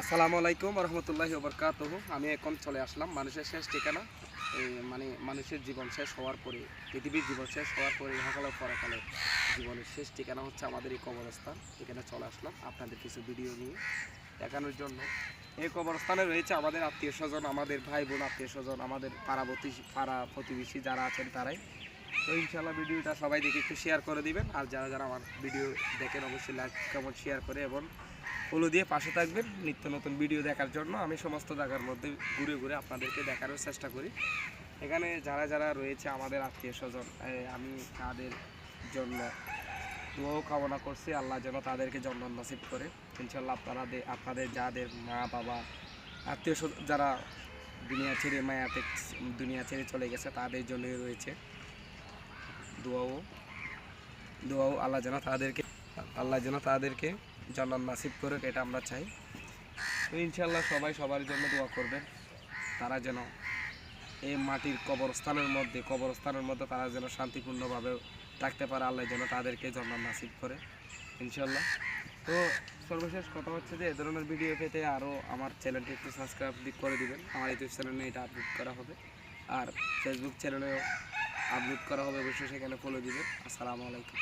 আসসালামু আলাইকুম রহমতুল্লাহি ওবরকাতুহু। আমি এখন চলে আসলাম মানুষের শেষ ঠিকানা। মানে মানুষের জীবন শেষ হওয়ার পরে, পৃথিবীর জীবন শেষ হওয়ার পরে ইহকালের পরকালে জীবনের শেষ ঠিকানা হচ্ছে আমাদের এই কবরস্থান। এখানে চলে আসলাম আপনাদের কিছু ভিডিও নিয়ে দেখানোর জন্য। এই কবরস্থানে রয়েছে আমাদের আত্মীয় স্বজন, আমাদের ভাই বোন, আত্মীয় স্বজন, আমাদের পাড়া প্রতিবেশী যারা আছেন তারাই। তো ইনশাআল্লাহ ভিডিওটা সবাই দেখে একটু শেয়ার করে দিবেন। আর যারা যারা আমার ভিডিও দেখেন অবশ্যই লাইক কমেন্ট শেয়ার করে এবং ফলো দিয়ে পাশে থাকবেন নিত্য নতুন ভিডিও দেখার জন্য। আমি সমস্ত জায়গার মধ্যে ঘুরে ঘুরে আপনাদেরকে দেখানোর চেষ্টা করি। এখানে যারা যারা রয়েছে আমাদের আত্মীয় স্বজন, আমি তাদের জন্য দোয়াও কামনা করছি, আল্লাহ যেন তাদেরকে জান্নাত নসিব করে। ইনশাল্লাহ আপনাদের যাদের মা বাবা আত্মীয় স্বজন যারা দুনিয়া ছেড়ে চলে গেছে তাদের জন্যই রয়েছে দোয়াও আল্লাহ যেন তাদেরকে জান্নাত নসিব করে, এটা আমরা চাই। তো ইনশাল্লাহ সবাই সবার জন্য দোয়া করবেন, তারা যেন এই মাটির কবরস্থানের মধ্যে তারা যেন শান্তিপূর্ণভাবে থাকতে পারে, আল্লাহ যেন তাদেরকে জান্নাত নসিব করে ইনশাল্লাহ। তো সর্বশেষ কথা হচ্ছে যে এ ধরনের ভিডিও পেতে আরও আমার চ্যানেলটি একটু সাবস্ক্রাইব করে দিবেন। আমার ইউটিউব চ্যানেলে এটা আপলোড করা হবে, আর ফেসবুক চ্যানেলেও আপলোড করা হবে, অবশ্যই সেখানে ফলো দিবেন। আসসালামু আলাইকুম।